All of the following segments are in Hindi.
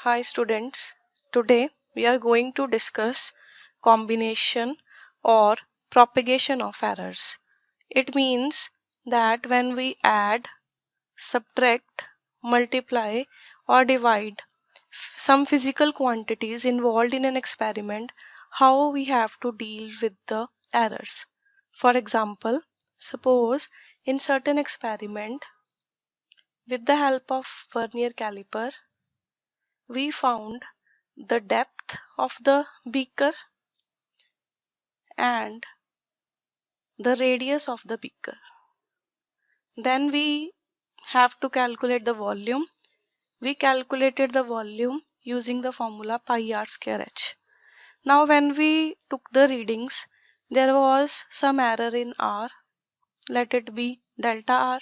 Hi students, today we are going to discuss combination or propagation of errors. It means that when we add, subtract, multiply or divide some physical quantities involved in an experiment, how we have to deal with the errors. For example, suppose in certain experiment with the help of vernier caliper we found the depth of the beaker and the radius of the beaker. Then we have to calculate the volume. We calculated the volume using the formula pi r square h. Now when we took the readings, there was some error in r, let it be delta r,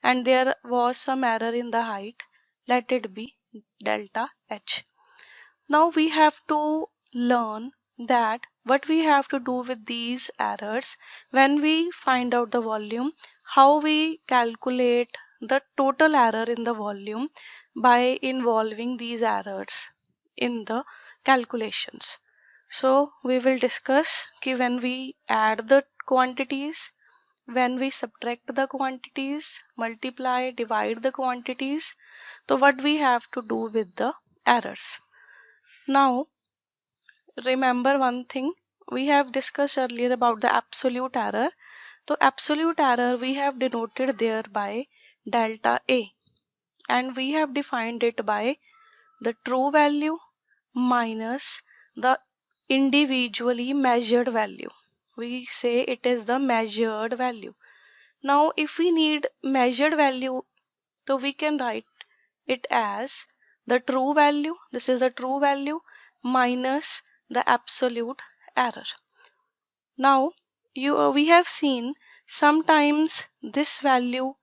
and there was some error in the height, let it be delta h. Now we have to learn that what we have to do with these errors when we find out the volume, how we calculate the total error in the volume by involving these errors in the calculations. So we will discuss when we add the quantities, when we subtract the quantities, multiply, divide the quantities, so what we have to do with the errors. Now, remember one thing we have discussed earlier about the absolute error. So, absolute error we have denoted there by delta A, and we have defined it by the true value minus the individually measured value. We say it is the measured value. Now, if we need measured value, so we can write it as the true value. This is the true value minus the absolute error. Now we have seen sometimes this value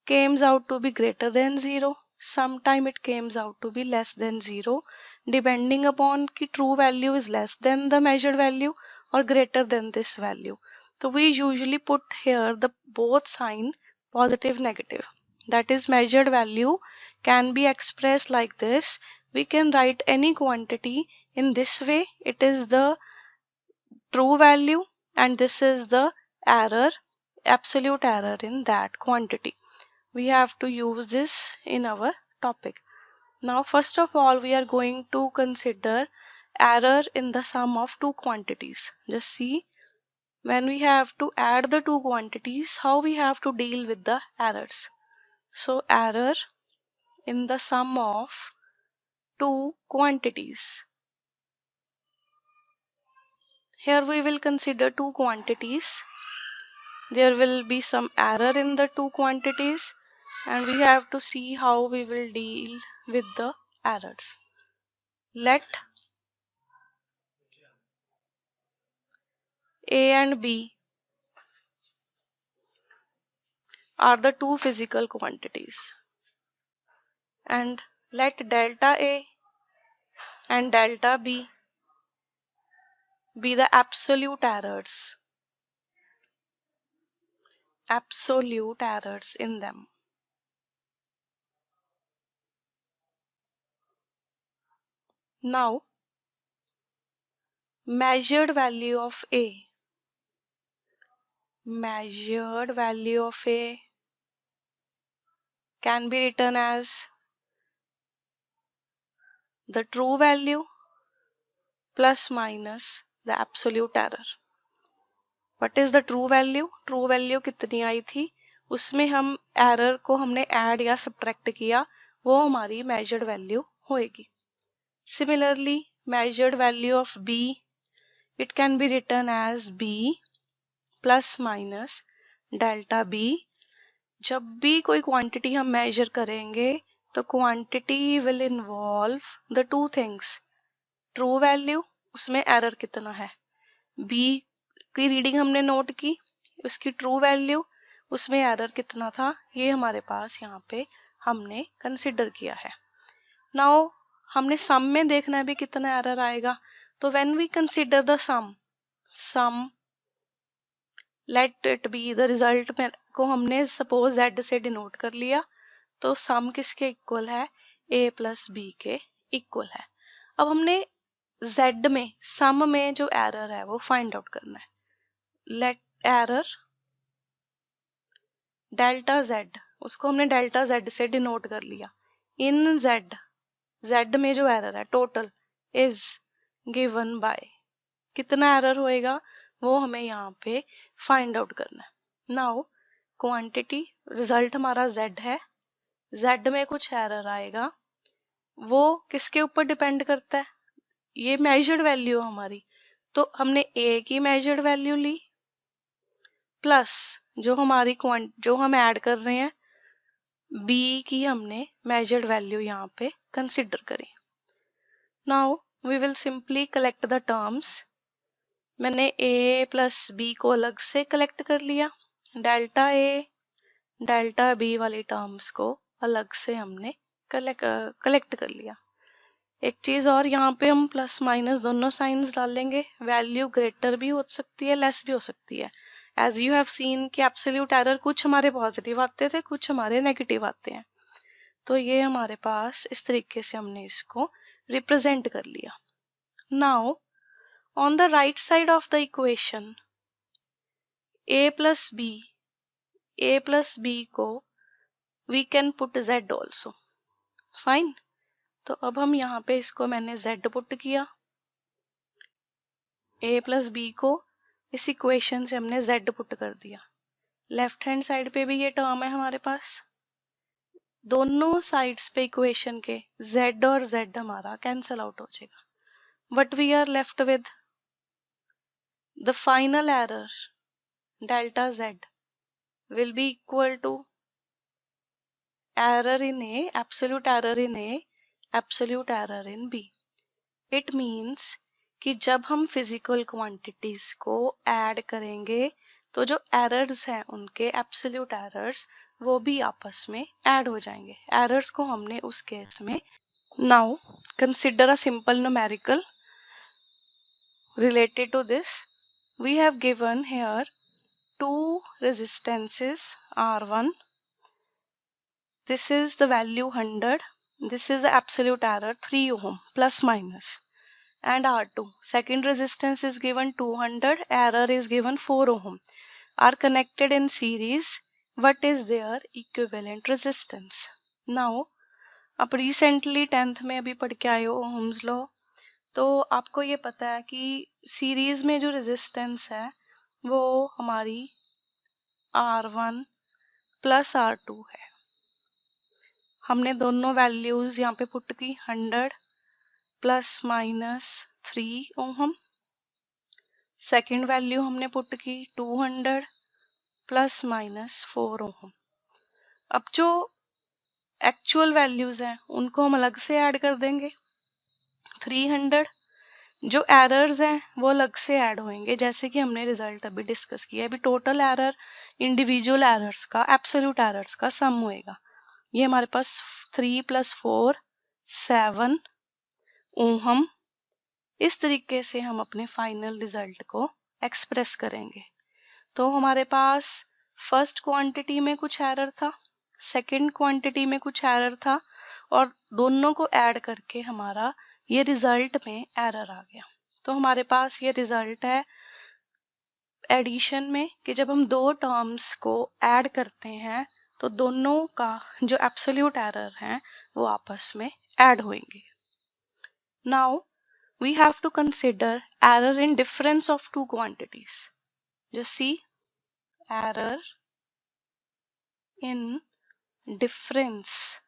comes out to be greater than 0, sometimes it comes out to be less than 0, depending upon ki true value is less than the measured value or greater than this value. So we usually put here the both sign positive negative. That is, measured value can be expressed like this. We can write any quantity in this way. It is the true value and this is the error, absolute error in that quantity. We have to use this in our topic. Now first of all we are going to consider error in the sum of two quantities. Just see, when we have to add the two quantities, how we have to deal with the errors. So error in the sum of two quantities. Here we will consider two quantities. There will be some error in the two quantities and we have to see how we will deal with the errors. Let A and B are the two physical quantities and let delta A and delta B be the absolute errors in them. Now measured value of A can be written as the true value plus minus the absolute error. What is the true value? True value कितनी आई थी, उसमें हम error को हमने add या subtract किया, वो हमारी measured value होएगी. Similarly, measured value of B, it can be written as B plus minus delta B. जब भी कोई quantity हम measure करेंगे तो quantity will involve the two things. True value, उसमें error कितना है, B की रीडिंग हमने नोट की, उसकी ट्रू वैल्यू, उसमें एरर कितना था, ये हमारे पास यहाँ पे हमने कंसिडर किया है. नाउ हमने सम में देखना है भी कितना एरर आएगा. तो when we consider the sum let it be the result को हमने सपोज z से डिनोट कर लिया, तो सम किसके इक्वल है, a प्लस b के इक्वल है। अब हमने z में सम में जो एरर है वो फाइंड आउट करना है। लेट एरर डेल्टा z, उसको हमने डेल्टा z से डिनोट कर लिया। इन z में जो एरर है टोटल इज गिवन बाय, कितना एरर होएगा वो हमें यहाँ पे फाइंड आउट करना है। नाउ क्वांटिटी रिजल्ट हमारा z है, z में कुछ एरर आएगा, वो किसके ऊपर डिपेंड करता है, ये मेजर्ड वैल्यू हमारी, तो हमने a की मेजर्ड वैल्यू ली प्लस जो हमारी जो हम ऐड कर रहे हैं b की हमने मेजर्ड वैल्यू यहाँ पे कंसिडर करी। Now we will simply collect the terms. मैंने a प्लस b को अलग से कलेक्ट कर लिया, डेल्टा a डेल्टा b वाली टर्म्स को अलग से हमने कलेक्ट कर लिया। एक चीज और, यहाँ पे हम प्लस माइनस दोनों साइंस डालेंगे, वैल्यू ग्रेटर भी हो सकती है लेस भी हो सकती है। एज यू हैव सीन कि एब्सोल्यूट एरर कुछ हमारे पॉजिटिव आते थे कुछ हमारे नेगेटिव आते हैं, तो ये हमारे पास इस तरीके से हमने इसको रिप्रेजेंट कर लिया। Now on the right side of the equation a plus b को we can put z also, fine. तो अब हम यहाँ पे इसको मैंने z पुट किया, a प्लस b को इस इक्वेशन से हमने z पुट कर दिया। लेफ्ट हैंड साइड पे भी ये टर्म है हमारे पास, दोनों साइड्स पे इक्वेशन के z और z हमारा कैंसल आउट हो जाएगा, but we are left with the final error delta z will be equal to error in a, absolute error in a, absolute error in b. It means कि जब हम फिजिकल क्वांटिटीज को ऐड करेंगे तो जो एरर्स हैं उनके एब्सोल्यूट एरर्स वो भी आपस में ऐड हो जाएंगे। एरर्स को हमने उस केस में, now consider a simple numerical related to this. We have given here two resistances R1, this is the value 100, this is the absolute error 3 ohm plus minus, and R2 second resistance is given 200, error is given 4 ohm, are connected in series. What is their equivalent resistance? Now आप रिसेंटली 10th में अभी पढ़ के आए हो ओम्स लॉ, तो आपको ये पता है कि सीरीज में जो रेजिस्टेंस है वो हमारी R1 प्लस R2 है। हमने दोनों वैल्यूज यहाँ पे पुट की, 100 प्लस माइनस 3 ओम, सेकेंड वैल्यू हमने पुट की 200 प्लस माइनस 4 ओम। अब जो एक्चुअल वैल्यूज हैं उनको हम अलग से ऐड कर देंगे, 300, जो एरर्स हैं वो अलग से ऐड होंगे, जैसे कि हमने रिजल्ट अभी डिस्कस किया। अभी टोटल एरर इंडिविजुअल एरर्स का, एब्सोल्यूट एरर्स का सम होएगा। ये हमारे पास 3 प्लस 4 7 ओम, इस तरीके से हम अपने फाइनल रिजल्ट को एक्सप्रेस करेंगे। तो हमारे पास फर्स्ट क्वांटिटी में कुछ एरर था, सेकंड क्वांटिटी में कुछ एरर था, और दोनों को ऐड करके हमारा ये रिजल्ट में एरर आ गया। तो हमारे पास ये रिजल्ट है एडिशन में कि जब हम दो टर्म्स को ऐड करते हैं तो दोनों का जो एब्सोल्यूट एरर है वो आपस में ऐड होंगे। Now we have to consider error in difference of two quantities. Just see error in difference.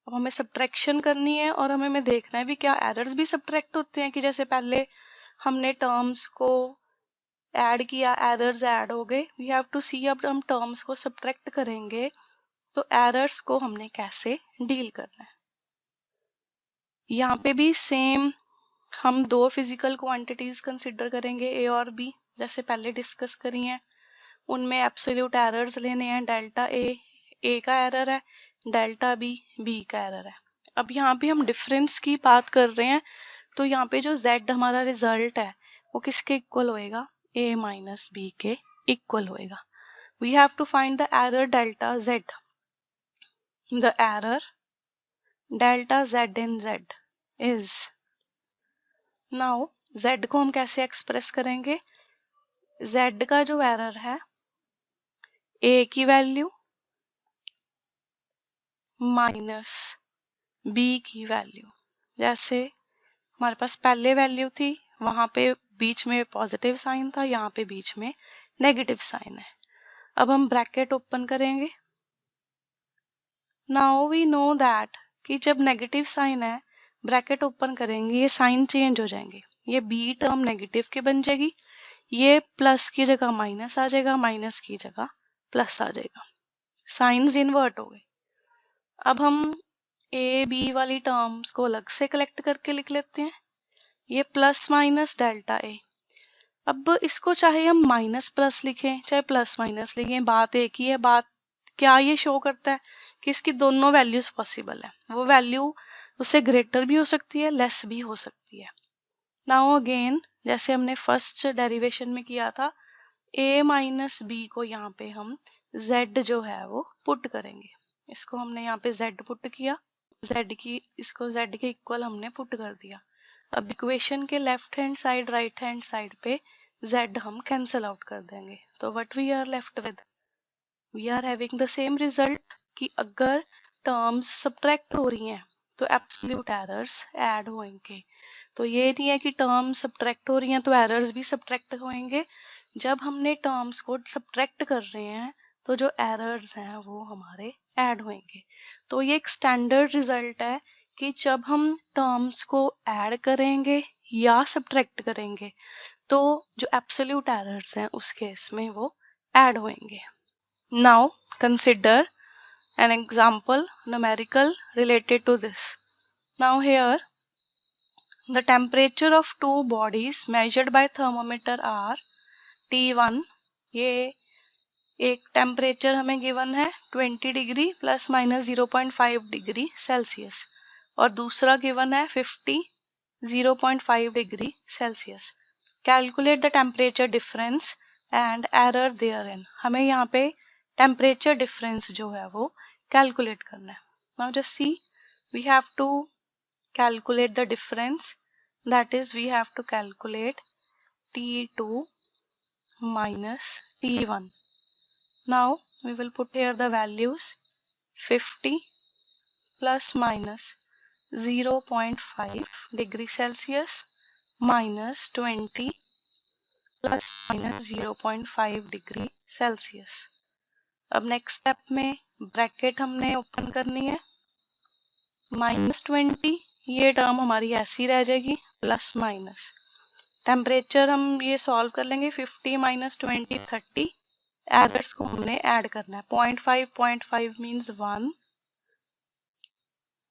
अब हमें सब्ट्रैक्शन करनी है और हमें देखना है भी क्या एरर्स भी सब्ट्रैक्ट होते हैं, कि जैसे पहले हमने टर्म्स को ऐड किया, एरर्स ऐड हो गए। वी हैव टू सी अब हम टर्म्स को सब्ट्रैक्ट करेंगे तो एरर्स को हमने कैसे डील करना है। यहाँ पे भी सेम हम दो फिजिकल क्वांटिटीज कंसिडर करेंगे, ए और बी, जैसे पहले डिस्कस करी हैं। उनमें एब्सोल्यूट एरर्स लेने हैं, डेल्टा ए का एरर है, डेल्टा बी का एरर है। अब यहाँ पे हम डिफरेंस की बात कर रहे हैं, तो यहाँ पे जो z हमारा रिजल्ट है वो किसके इक्वल होएगा, a माइनस b के इक्वल होएगा। We have to find the error delta z, the error delta z in z is, now z को हम कैसे एक्सप्रेस करेंगे, जेड का जो एरर है ए की वैल्यू माइनस बी की वैल्यू, जैसे हमारे पास पहले वैल्यू थी वहां पे बीच में पॉजिटिव साइन था, यहाँ पे बीच में नेगेटिव साइन है। अब हम ब्रैकेट ओपन करेंगे। नाउ वी नो दैट कि जब नेगेटिव साइन है ब्रैकेट ओपन करेंगे ये साइन चेंज हो जाएंगे, ये बी टर्म नेगेटिव की बन जाएगी, ये प्लस की जगह माइनस आ जाएगा, माइनस की जगह प्लस आ जाएगा, साइंस इन्वर्ट हो गए। अब हम ए बी वाली टर्म्स को अलग से कलेक्ट करके लिख लेते हैं, ये प्लस माइनस डेल्टा ए। अब इसको चाहे हम माइनस प्लस लिखें चाहे प्लस माइनस लिखें, बात एक ही है। बात क्या ये शो करता है कि इसकी दोनों वैल्यूज पॉसिबल है, वो वैल्यू उससे ग्रेटर भी हो सकती है, लेस भी हो सकती है। नाउ अगेन जैसे हमने फर्स्ट डेरिवेशन में किया था, a माइनस बी को यहाँ पे हम z जो है वो पुट करेंगे, इसको हमने यहाँ पे z पुट किया, इसको z के इक्वल हमने पुट कर दिया। अब इक्वेशन के left hand side right hand side पे z हम कैंसिल आउट कर देंगे, तो what we are left with, we are having the same result कि अगर टर्म्स सब्ट्रैक्ट हो रही हैं तो एब्सोल्यूट एरर्स ऐड होंगे। तो ये नहीं है कि टर्म्स सब्ट्रैक्ट हो रही हैं तो एरर्स भी सब्ट्रैक्ट होंगे, जब हमने टर्म्स को सब्ट्रैक्ट कर रहे हैं तो जो एरर्स हैं वो हमारे ऐड होंगे। तो ये एक स्टैंडर्ड रिजल्ट है कि जब हम टर्म्स को ऐड करेंगे या सब्ट्रैक्ट करेंगे तो जो एब्सोल्यूट एरर्स हैं उस केस में वो ऐड होंगे। Now consider an example numerical related to this. Now here the temperature of two bodies measured by thermometer are T1, ये एक टेम्परेचर हमें गिवन है 20 degree plus minus 0.5 degree Celsius, और दूसरा गिवन है 50 0.5 degree Celsius. Calculate the temperature difference and error therein, हमें यहाँ पे टेम्परेचर डिफरेंस जो है वो कैलकुलेट करना है। Now just see, we have to calculate the difference, that is we have to calculate T2 minus T1. Now we will put here the values 50 plus minus 0.5 degree Celsius minus 20 plus minus 0.5 degree Celsius. अब नेक्स्ट स्टेप में ब्रैकेट हमने ओपन करनी है, -20 ये टर्म हमारी ऐसी रह जाएगी, प्लस माइनस टेम्परेचर हम ये सॉल्व कर लेंगे, 50 माइनस 20 30, एरर्स को हमने ऐड करना है, 0.5 मीन्स 1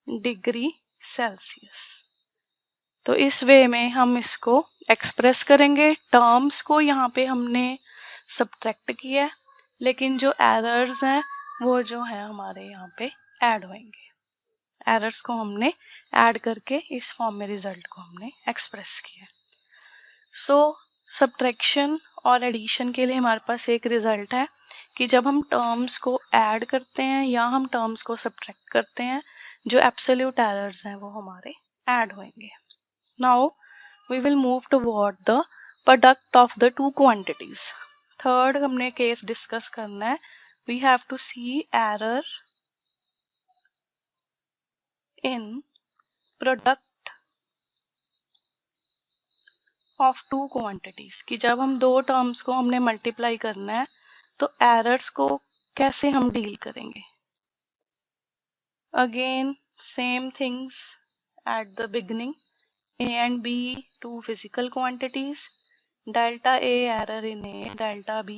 डिग्री सेल्सियस। तो इस वे में हम इसको एक्सप्रेस करेंगे। टर्म्स को यहाँ पे हमने सब्ट्रैक्ट किया है, लेकिन जो एरर्स हैं वो जो है हमारे यहाँ पे ऐड होंगे। एरर्स को हमने ऐड करके इस फॉर्म में रिजल्ट को हमने एक्सप्रेस किया। सो सब्ट्रैक्शन और एडिशन के लिए हमारे पास एक रिजल्ट है कि जब हम टर्म्स को ऐड करते हैं या हम टर्म्स को सब्ट्रैक्ट करते हैं, जो एब्सोल्यूट एरर्स हैं वो हमारे ऐड होंगे। Now we will move toward the product of the two quantities. Third हमने केस डिस्कस करना है, we have to see error in product of two quantities, कि जब हम दो टर्म्स को हमने मल्टीप्लाई करना है तो एरर्स को कैसे हम डील करेंगे। Again same things at the beginning, A and B two physical quantities, delta A error in A, delta B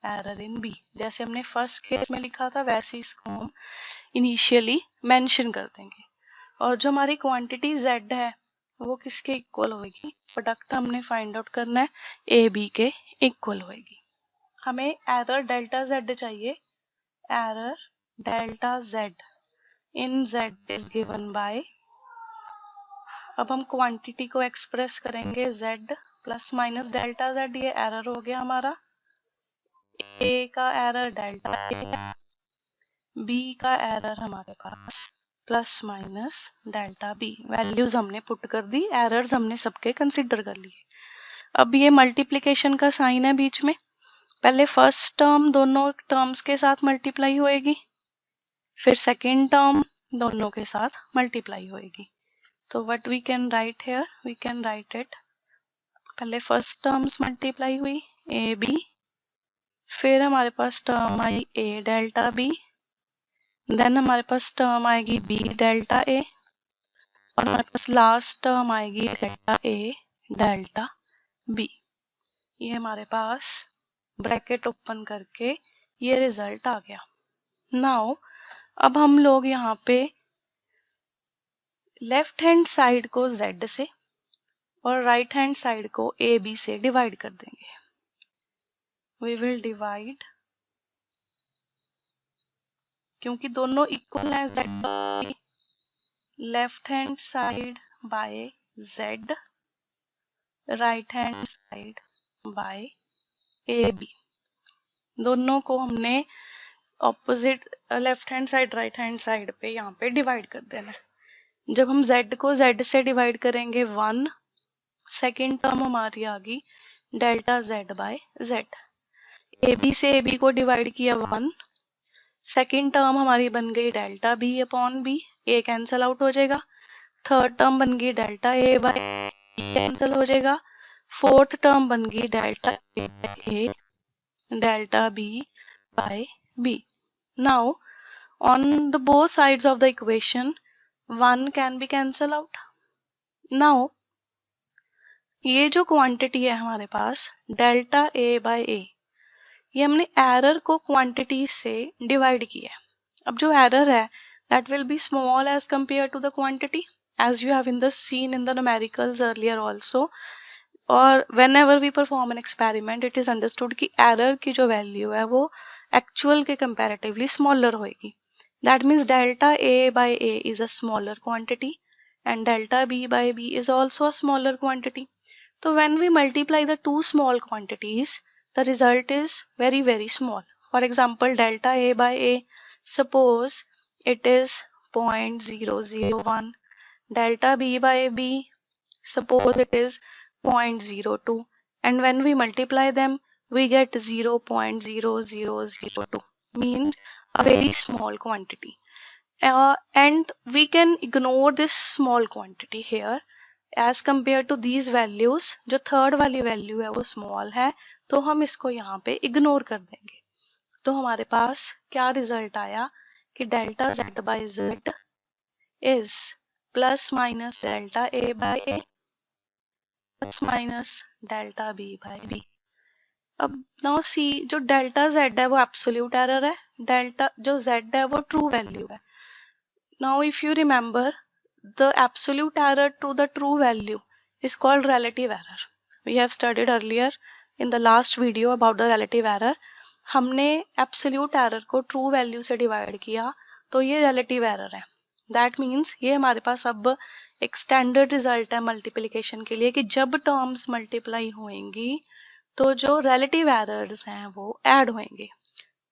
error in B। जैसे हमने फर्स्ट केस में लिखा था वैसे इसको हम इनिशियली मेंशन कर देंगे। और जो हमारी क्वांटिटी Z है वो किसके इक्वल होगी, प्रोडक्ट हमने फाइंड आउट करना है, A B के इक्वल होगी। हमें एरर डेल्टा Z चाहिए, error delta Z in Z is given by, अब हम क्वांटिटी को एक्सप्रेस करेंगे Z plus minus delta Z, ये एरर हो गया हमारा। A का एरर डेल्टा A है, B का एरर हमारे पास plus minus delta B. Values हमने पुट कर दी, एरर्स हमने सबके कंसिडर कर लिए। अब ये मल्टीप्लिकेशन का साइन है बीच में, पहले फर्स्ट टर्म दोनों टर्म्स के साथ मल्टीप्लाई होएगी, फिर सेकेंड टर्म दोनों के साथ मल्टीप्लाई होएगी। तो what we can write here, we can write it, पहले फर्स्ट टर्म्स मल्टीप्लाई हुई ए बी, फिर हमारे पास टर्म आई ए डेल्टा बी, देन हमारे पास टर्म आएगी बी डेल्टा ए, और हमारे पास लास्ट टर्म आएगी डेल्टा ए डेल्टा बी। ये हमारे पास ब्रैकेट ओपन करके ये रिजल्ट आ गया। नाउ अब हम लोग यहाँ पे लेफ्ट हैंड साइड को z से और राइट हैंड साइड को ए बी से डिवाइड कर देंगे। वी विल डिवाइड, क्योंकि दोनों इक्वल है, z left hand side by z, right hand side by a b. दोनों को हमने opposite left hand side right hand side पे यहाँ पे डिवाइड कर देना है। जब हम z को z से डिवाइड करेंगे 1, सेकेंड टर्म हमारी आ गई delta z by z। A b से ए बी को डिवाइड किया 1, सेकेंड टर्म हमारी बन गई delta B upon B, A cancel out हो जाएगा। थर्ड टर्म बन गई delta A by A cancel हो जाएगा। फोर्थ टर्म बन गई delta A by A delta B by B. Now on the both sides of the equation 1 can be cancel out. Now ये जो क्वांटिटी है हमारे पास डेल्टा ए बाय ए, ये हमने एरर को क्वांटिटी से डिवाइड किया है। अब जो एरर है that will be small as compared to the quantity, as you have in the seen in the numericals earlier also, और whenever we perform an experiment it is understood कि एरर की जो वैल्यू है वो एक्चुअल के कंपैरेटिवली स्मॉलर होएगी। That means delta A by A is a smaller quantity and delta B by B is also a smaller quantity. तो when we multiply the two small quantities the result is very very small. For example delta A by A, suppose it is 0.001, delta B by B, suppose it is 0.02, and when we multiply them we get 0.0002, means a very small quantity, and we can ignore this small quantity here as compared to these values। जो थर्ड वाली वैल्यू है वो स्मॉल है तो हम इसको यहाँ पे इग्नोर कर देंगे। तो हमारे पास क्या रिजल्ट आया कि delta z by z is plus minus delta a by a plus minus delta b by b। अब नाउ सी, जो डेल्टा z है वो एब्सोल्यूट एरर है, डेल्टा जो z है वो ट्रू वैल्यू है। Now if you remember the absolute error to the true value is called relative error. We have studied earlier in the last video about the relative error. हमने एब्सोल्यूट एरर को ट्रू वैल्यू से डिवाइड किया तो ये रिलेटिव एरर है। दैट मीन्स ये हमारे पास अब एक स्टैंडर्ड रिजल्ट है मल्टीप्लिकेशन के लिए कि जब टर्म्स मल्टीप्लाई होंगी तो जो रिलेटिव एरर्स हैं वो ऐड होंगे।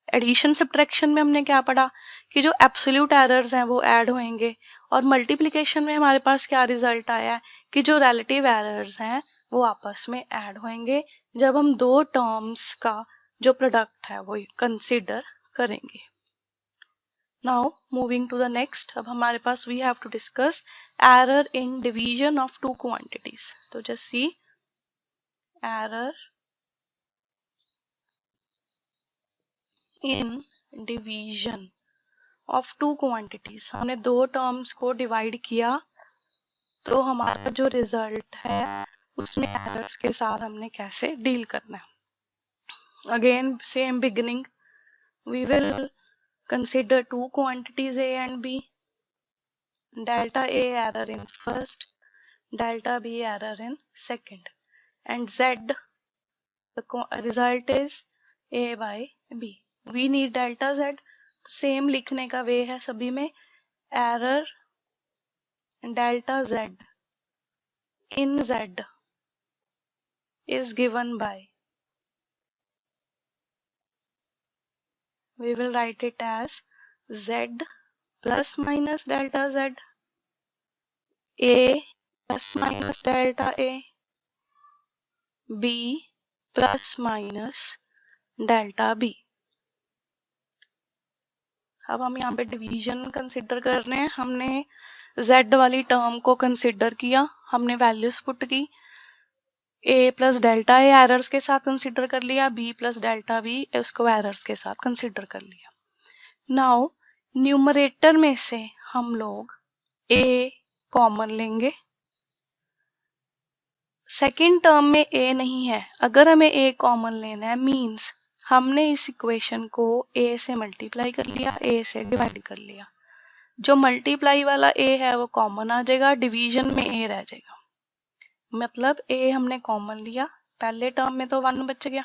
एडिशन सब्ट्रैक्शन में हमने क्या पढ़ा कि जो एब्सोल्यूट एरर्स हैं वो ऐड होंगे, और मल्टीप्लिकेशन में हमारे पास क्या रिजल्ट आया है कि जो रिलेटिव एरर्स हैं वो आपस में ऐड होंगे जब हम दो टर्म्स का जो प्रोडक्ट है वो कंसिडर करेंगे। Now moving to the next, अब हमारे पास we have to discuss error in division of two quantities. तो just see, error in division of two quantities. हमने दो टर्म्स को डिवाइड किया तो हमारा जो रिजल्ट है उसमें एरर्स के साथ हमने कैसे डील करना है। Again same beginning, we will consider two quantities a and b, delta a error in first, delta b error in second, and z, the result is a by b. We need delta z, तो सेम लिखने का वे है सभी में, error delta z in z is given by, we will write it as z plus minus delta z, a plus minus delta a, b plus minus delta b। अब हम यहाँ पे डिवीजन कंसिडर कर रहे हैं। हमने z वाली टर्म को कंसिडर किया, हमने वैल्यूज पुट की, a plus delta A errors के साथ कंसिडर कर लिया, b प्लस डेल्टा b उसको एरर्स के साथ कंसिडर कर लिया। नाउ न्यूमरेटर में से हम लोग a कॉमन लेंगे। सेकेंड टर्म में a नहीं है, अगर हमें a कॉमन लेना है मीन्स हमने इस इक्वेशन को a से मल्टीप्लाई कर लिया, a से डिवाइड कर लिया। जो मल्टीप्लाई वाला a है वो कॉमन आ जाएगा, डिवीजन में a रह जाएगा। मतलब a हमने कॉमन लिया, पहले टर्म में तो 1 बच गया,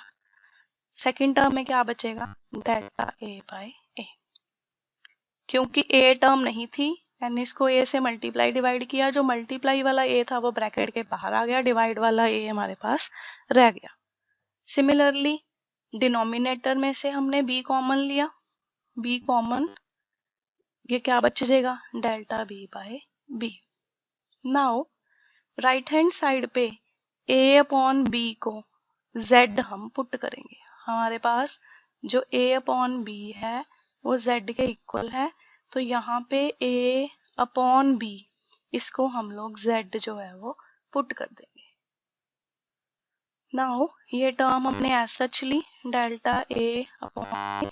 सेकेंड टर्म में क्या बचेगा, डेल्टा a बाय a। क्योंकि a टर्म नहीं थी, मैंने इसको a से मल्टीप्लाई डिवाइड किया, जो मल्टीप्लाई वाला a था वो ब्रैकेट के बाहर आ गया, डिवाइड वाला a हमारे पास रह गया। सिमिलरली डिनोमिनेटर में से हमने b कॉमन लिया, b कॉमन, ये क्या बच जाएगा, delta b by b। Now right hand side पे a अपॉन b को z हम पुट करेंगे। हमारे पास जो a अपॉन b है वो z के इक्वल है, तो यहाँ पे a अपॉन b इसको हम लोग z जो है वो पुट कर देंगे। नाउ ये टर्म हमने एज सच ली, डेल्टा a अपॉन,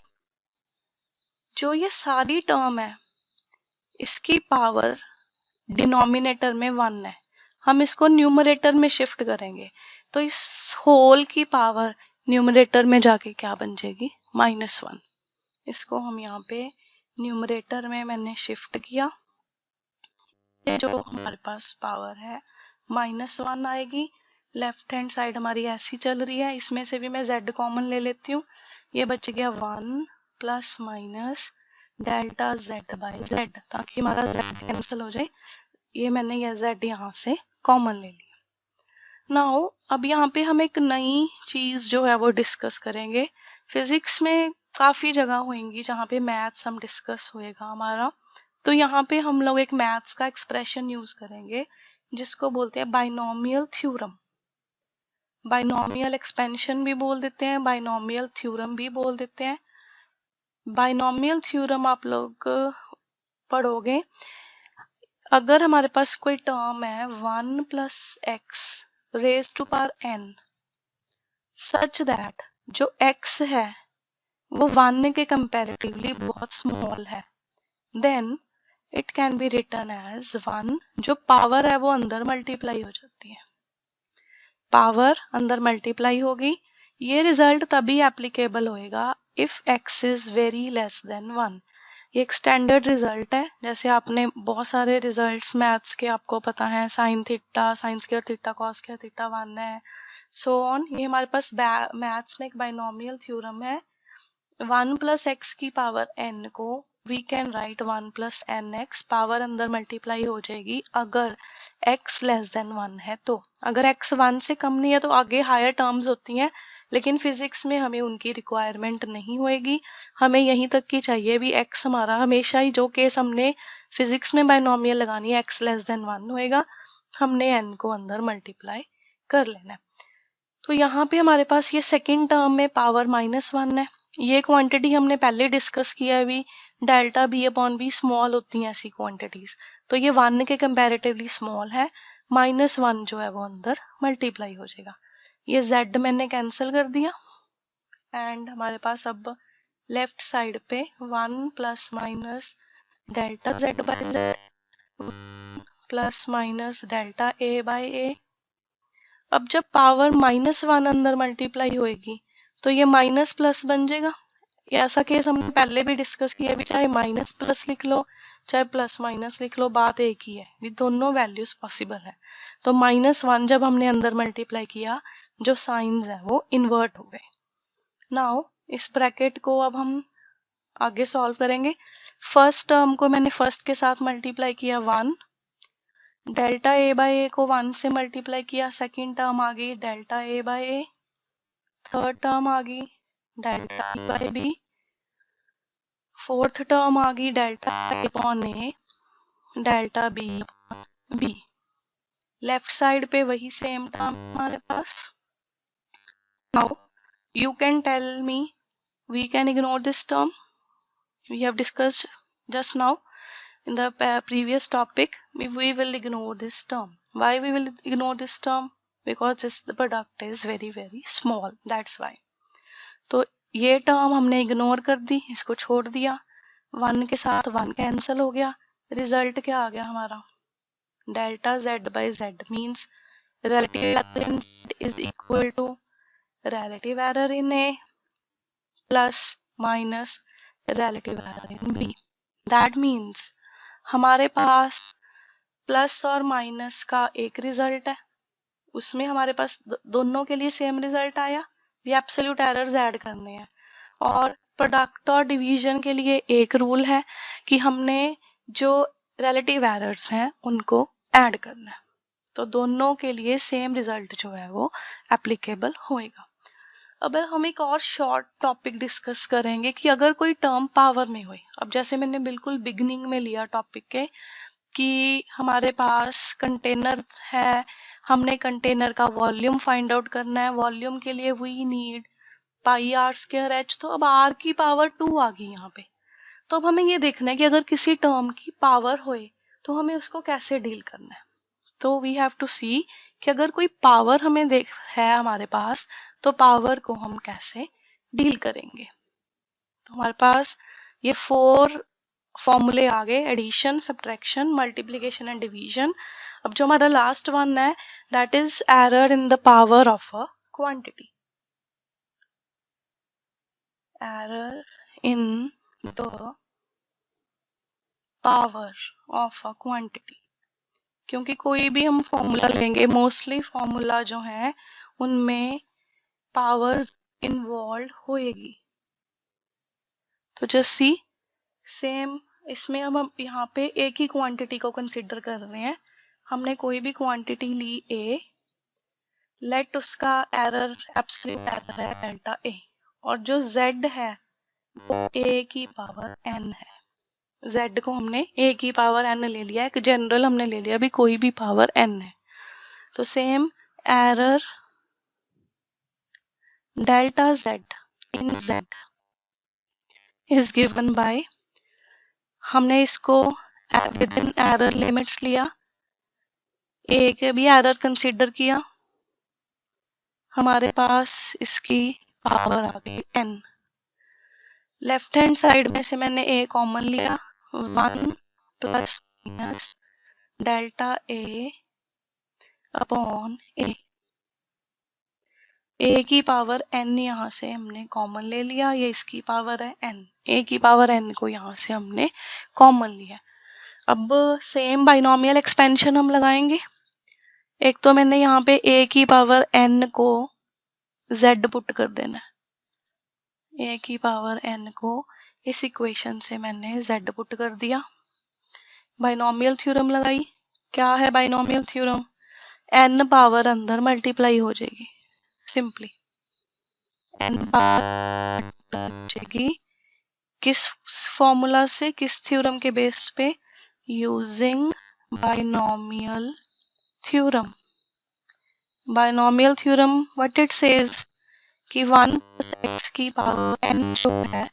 जो ये सारी टर्म है इसकी पावर डिनोमिनेटर में 1 है, हम इसको न्यूमरेटर में शिफ्ट करेंगे तो इस होल की पावर न्यूमरेटर में जाके क्या बन जाएगी, -1। इसको हम यहाँ पे न्यूमरेटर में मैंने शिफ्ट किया, ये जो हमारे पास पावर है -1 आएगी। लेफ्ट हैंड साइड हमारी ऐसी चल रही है, इसमें से भी मैं z कॉमन ले लेती हूँ, ये बच गया 1 plus minus delta z by z, ताकि हमारा z कैंसिल हो जाए। ये मैंने ये z यहाँ से कॉमन ले लिया। नाउ अब यहाँ पे हम एक नई चीज जो है वो डिस्कस करेंगे। फिजिक्स में काफी जगह होंगी जहाँ पे मैथ्स हम डिस्कस होएगा हमारा, तो यहाँ पे हम लोग एक मैथ्स का एक्सप्रेशन यूज करेंगे जिसको बोलते हैं बाइनोमियल थ्योरम। बाइनोमियल एक्सपेंशन भी बोल देते हैं, बाइनोमियल थ्योरम भी बोल देते हैं। बाइनोमियल थ्योरम आप लोग पढ़ोगे, अगर हमारे पास कोई टर्म है 1 plus x raise to power n such that जो x है वो 1 के कंपैरेटिवली बहुत स्मॉल है, then it can be written as 1, जो पावर है वो अंदर मल्टीप्लाई हो जाती है, पावर अंदर मल्टीप्लाई होगी। ये रिजल्ट तभी एप्लीकेबल होएगा if x is very less than 1। ये एक स्टैंडर्ड रिजल्ट है, जैसे आपने बहुत सारे रिजल्ट्स मैथ्स के आपको पता है, sine theta, sine square theta, cos square theta 1 है, सो ऑन। ये हमारे पास मैथ्स में एक बाइनोमियल थ्योरम है। 1 प्लस एक्स की पावर n को we can write 1 plus n x, power अंदर मल्टीप्लाई हो जाएगी अगर x लेस देन 1 है। तो अगर x 1 से कम नहीं है तो आगे हायर टर्म्स होती हैं, लेकिन फिजिक्स में हमें उनकी रिक्वायरमेंट नहीं होएगी, हमें यहीं तक की चाहिए भी x हमारा हमेशा ही, जो केस हमने फिजिक्स में बाइनोमियल लगानी है x लेस देन 1 होएगा, हमने n को अंदर मल्टीप्लाई कर लेना है। तो यहाँ पे हमारे पास ये सेकेंड टर्म में पावर -1 है। ये क्वांटिटी हमने पहले डिस्कस किया है भी, delta b upon b small होती हैं ऐसी क्वांटिटीज, तो ये 1 के कंपैरेटिवली स्मॉल है, -1 जो है वो अंदर मल्टीप्लाई हो जाएगा। ये z मैंने कैंसिल कर दिया एंड हमारे पास अब लेफ्ट साइड पे 1 plus minus delta z by z plus minus delta a by a। अब जब पावर -1 अंदर मल्टीप्लाई होएगी तो ये माइनस प्लस बन जाएगा। ये ऐसा केस हमने पहले भी डिस्कस किया, भी चाहे माइनस प्लस लिख लो चाहे प्लस माइनस लिख लो, बात एक ही है, भी दोनों वैल्यूज पॉसिबल है। तो -1 जब हमने अंदर मल्टीप्लाई किया, जो साइंस है वो इन्वर्ट हो गए। नाउ इस ब्रैकेट को अब हम आगे सॉल्व करेंगे। फर्स्ट टर्म को मैंने फर्स्ट के साथ मल्टीप्लाई किया 1, डेल्टा a बाय a को 1 से मल्टीप्लाई किया, सेकेंड टर्म आ गई delta a by a, third term आ गई delta b by b, fourth term आ गई delta A upon A delta B B. Left side पे वही सेम टर्म हमारे पास। Now you can tell me, we can ignore this term. We have discussed just now in the previous topic. We will ignore this term. Why we will ignore this term? Because the product is very small. That's why. तो ये टर्म हमने इग्नोर कर दी, इसको छोड़ दिया, 1 के साथ 1 कैंसिल हो गया। रिजल्ट क्या आ गया हमारा? Delta z by z means relative error in z is equal to relative error in A plus minus relative error in B. That means हमारे पास प्लस और माइनस का एक रिजल्ट है, उसमें हमारे पास दोनों के लिए सेम रिजल्ट आया। ये एब्सोल्यूट एरर्स ऐड करने हैं। और प्रोडक्ट और डिवीजन के लिए एक रूल है कि हमने जो रिलेटिव एरर्स हैं उनको ऐड करना है। तो दोनों के लिए सेम रिजल्ट जो है वो एप्लीकेबल होएगा। अब हम एक और शॉर्ट टॉपिक डिस्कस करेंगे कि अगर कोई टर्म पावर में हो, अब जैसे मैंने बिल्कुल बिगनिंग में लिया टॉपिक के कि हमारे पास कंटेनर है, हमने कंटेनर का वॉल्यूम फाइंड आउट करना है। वॉल्यूम के लिए we need pi r square h. तो अब आर की पावर 2 आ गई यहाँ पे। तो अब हमें ये देखना है कि अगर किसी टर्म की पावर होए तो हमें उसको कैसे डील करना है। तो वी हैव टू सी कि अगर कोई पावर हमें है हमारे पास तो पावर को हम कैसे डील करेंगे। तो हमारे पास ये 4 फॉर्मूले आ गए, addition, subtraction, multiplication and division. अब जो हमारा लास्ट वन है that is error in the power of a quantity. Error in the power of a quantity. क्योंकि कोई भी हम फॉर्मूला लेंगे, मोस्टली फॉर्मूला जो है उनमें पावर्स इन्वॉल्व होएगी। तो जस्ट सी सेम इसमें अब हम यहाँ पे एक ही क्वांटिटी को कंसिडर कर रहे हैं। हमने कोई भी क्वांटिटी ली ए, लेट उसका एरर एब्सोल्यूट एरर है डेल्टा ए, और जो z है वो a की पावर n है। z को हमने a की पावर n ले लिया, एक जनरल हमने ले लिया, अभी कोई भी पावर n है। तो same error delta z in z is given by, हमने इसको विद इन एरर लिमिट्स लिया, ए के भी एरर कंसिडर किया, हमारे पास इसकी पावर आ गई n। लेफ्ट हैंड साइड में से मैंने a कॉमन लिया, 1 plus minus delta a upon a की पावर n यहाँ से हमने कॉमन ले लिया, ये इसकी पावर है n, a की पावर n को यहाँ से हमने कॉमन लिया। अब सेम बाइनोमियल एक्सपेंशन हम लगाएंगे। एक तो मैंने यहाँ पे a की पावर n को z पुट कर देना है, a की पावर n को इस इक्वेशन से मैंने z पुट कर दिया। बाइनोमियल थ्योरम लगाई। क्या है बाइनोमियल थ्योरम? n पावर अंदर मल्टीप्लाई हो जाएगी, सिंपली n पावर हो जाएगी। किस फॉर्मूला से, किस थ्योरम के बेस पे? Using binomial theorem. Binomial theorem what it says कि 1 प्लस x की पावर n जो है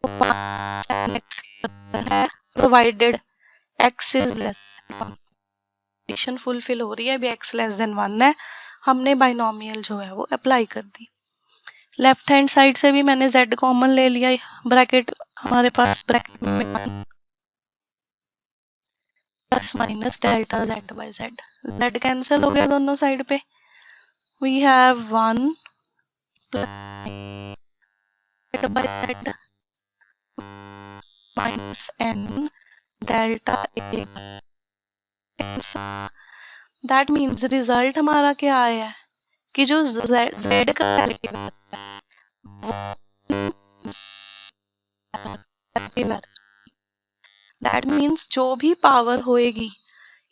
वो 5 x है, provided x is less than 1। Condition fulfil हो रही है, अभी x लेस देन 1 है, हमने बाइनोमियल जो है वो अप्लाई कर दी। लेफ्ट हैंड साइड से भी मैंने z कॉमन ले लिया, ब्रैकेट हमारे पास ब्रैकेट में 1 plus minus delta z by z, z cancel हो गया दोनों साइड पे। We have 1 plus z by z minus n delta a। That means result हमारा क्या आया है कि जो z का रिलेटिव है, दैट मीन्स जो भी पावर होएगी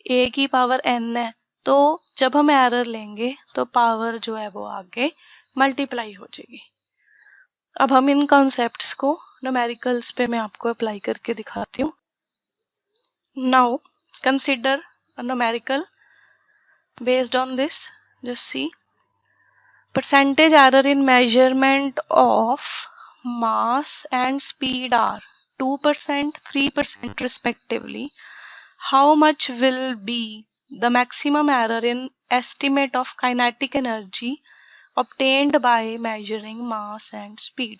a की पावर n है, तो जब हम एरर लेंगे तो पावर जो है वो आगे मल्टीप्लाई हो जाएगी। अब हम इन कॉन्सेप्ट्स को न्यूमेरिकल्स पे मैं आपको अप्लाई करके दिखाती हूँ. Now consider a numerical based on this. Just see. Percentage error in measurement of mass and speed are 2%, 3% respectively. How much will be the maximum error in estimate of kinetic energy obtained by measuring mass and speed?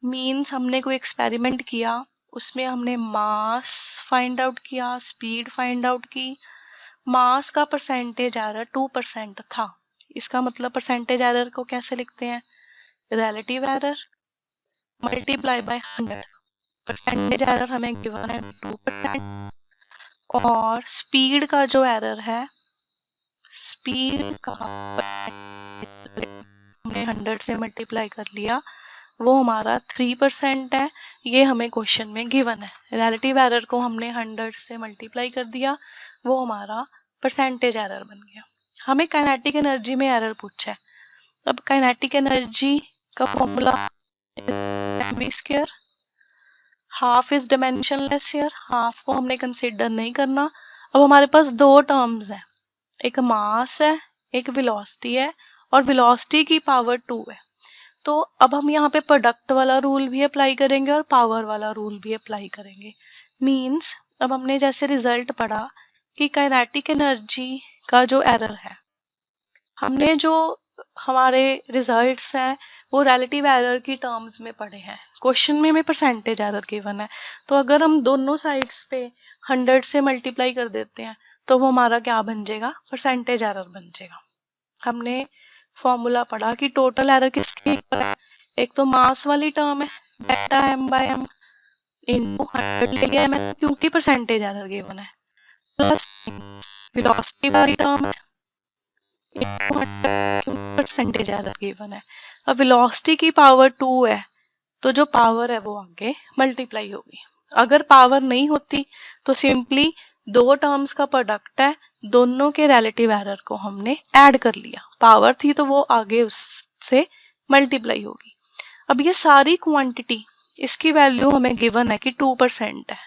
Means हमने कोई एक्सपेरिमेंट किया, उसमें हमने मास फाइंड आउट किया, स्पीड फाइंड आउट की. मास का परसेंटेज एरर 2% था. इसका मतलब परसेंटेज एरर को कैसे लिखते हैं? Relative error multiply by 100. Percentage error हमें गिवन है 2%, और स्पीड का जो एरर है, स्पीड का हमने 100 से मल्टीप्लाई कर लिया, वो हमारा 3% है. ये हमें क्वेश्चन में गिवन है. रिलेटिव एरर को हमने 100 से मल्टीप्लाई कर दिया, वो हमारा परसेंटेज एरर बन गया. हमें काइनेटिक एनर्जी में एरर पूछा है. अब काइनेटिक एनर्जी का formula mv square. Half is dimensionless here, half को हमने कंसीडर नहीं करना. अब हमारे पास दो टर्म्स हैं, एक मास है, एक वेलोसिटी है, और वेलोसिटी की पावर 2 है. तो अब हम यहाँ पे प्रोडक्ट वाला रूल भी अप्लाई करेंगे और पावर वाला रूल भी अप्लाई करेंगे. मींस अब हमने जैसे रिजल्ट पढ़ा कि काइनेटिक एनर्जी का जो एरर है, हमने जो हमारे रिजल्ट्स हैं वो रिलेटिव एरर की टर्म्स में पढ़े हैं. क्वेश्चन में हमें परसेंटेज एरर गिवन है, तो अगर हम दोनों साइड्स पे 100 से मल्टीप्लाई कर देते हैं तो वो हमारा क्या बन जाएगा? परसेंटेज एरर बन जाएगा. हमने फॉर्मूला पढ़ा कि टोटल एरर किसके इक्वल है? एक तो मास वाली टर्म है delta m by m into 100 ले लिया मैंने क्योंकि परसेंटेज एरर गिवन है, प्लस वेलोसिटी वाली टर्म है इनटू 100 क्योंकि परसेंटेज एरर गिवन है. अब वेलोसिटी की पावर 2 है, तो जो पावर है वो आगे मल्टीप्लाई होगी. अगर पावर नहीं होती तो सिंपली दो टर्म्स का प्रोडक्ट है, दोनों के रिलेटिव एरर को हमने ऐड कर लिया. पावर थी तो वो आगे उससे मल्टीप्लाई होगी. अब ये सारी क्वांटिटी, इसकी वैल्यू हमें गिवन है कि 2% है,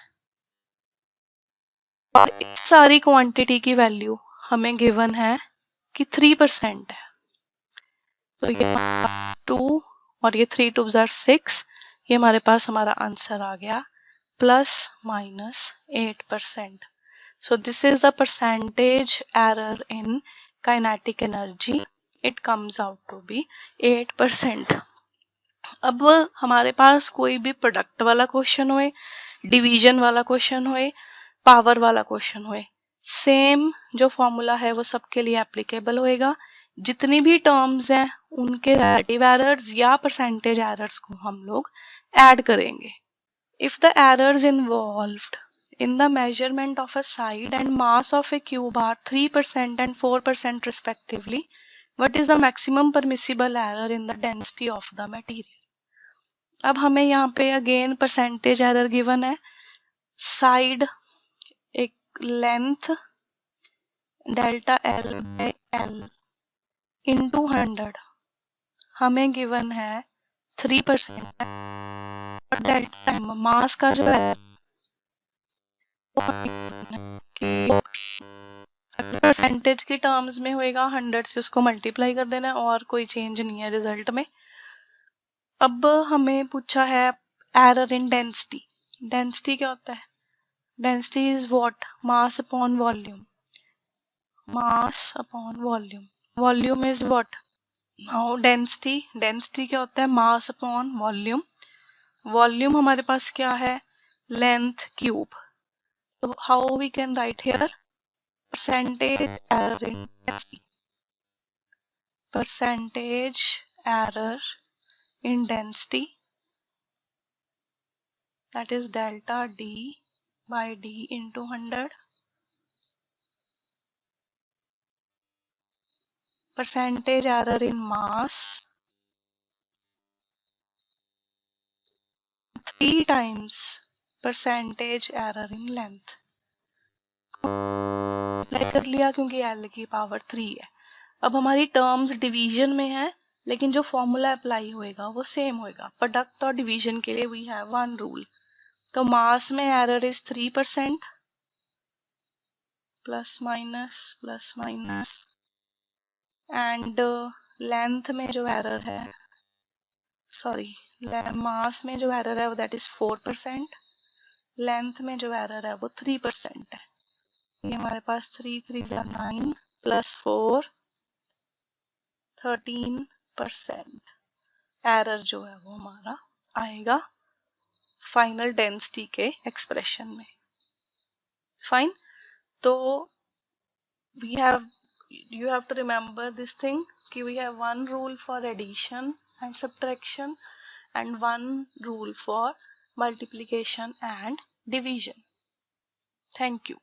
और इस सारी क्वांटिटी की वैल्यू हमें गिवन है कि 3% है. तो ये 2 और ये 3 2 जार 6, ये हमारे पास हमारा आंसर आ गया plus minus 8%. So this is the percentage error in kinetic energy. It comes out to be 8%. अब हमारे पास कोई भी प्रोडक्ट वाला क्वेश्चन होए, डिवीजन वाला क्वेश्चन होए, पावर वाला क्वेश्चन होए, सेम जो फॉर्मूला है वो सबके लिए एप्लीकेबल होएगा. जितनी भी टर्म्स हैं उनके रिलेटिव एरर्स या परसेंटेज एरर्स को हम लोग ऐड करेंगे. If the errors involved in the measurement of a side and mass of a cube are 3% and 4% respectively, what is the maximum permissible error in the density of the material? अब हमें यहाँ पे अगेन परसेंटेज एरर गिवन है. साइड एक length delta L by L into 100 हमें गिवन है 3%, और डेल्टा एम मास का जो है परसेंटेज की टर्म्स में होएगा 100 से उसको मल्टीप्लाई कर देना, और कोई चेंज नहीं है रिजल्ट में. अब हमें पूछा है एरर इन डेंसिटी. डेंसिटी क्या होता है? Density is what? Mass upon volume. Mass upon volume. Volume is what? Now density. Density क्या होता है? Mass upon volume. वॉल्यूम हमारे पास क्या है? Length cube. So how we can write here? Percentage error in density. Percentage error in density, that is delta D by D into 100. Percentage error in mass, 3 times percentage error in length. कर लिया क्योंकि L की पावर 3 है. अब हमारी टर्म्स डिवीजन में है, लेकिन जो फॉर्मूला अप्लाई होएगा वो सेम होएगा। प्रोडक्ट और डिवीजन के लिए वी हैव वन रूल। तो मास में error is 3% plus minus and length में जो एरर है, सॉरी, मास में जो एरर है वो दैट इज 4%, लेंथ में जो एरर है वो 3% है। ये हमारे पास 3 3 9 प्लस 4 13% एरर जो है वो हमारा आएगा फाइनल डेंसिटी के एक्सप्रेशन में। फाइन। तो you have to remember this thing कि we have one rule for addition and subtraction and one rule for multiplication and division. Thank you.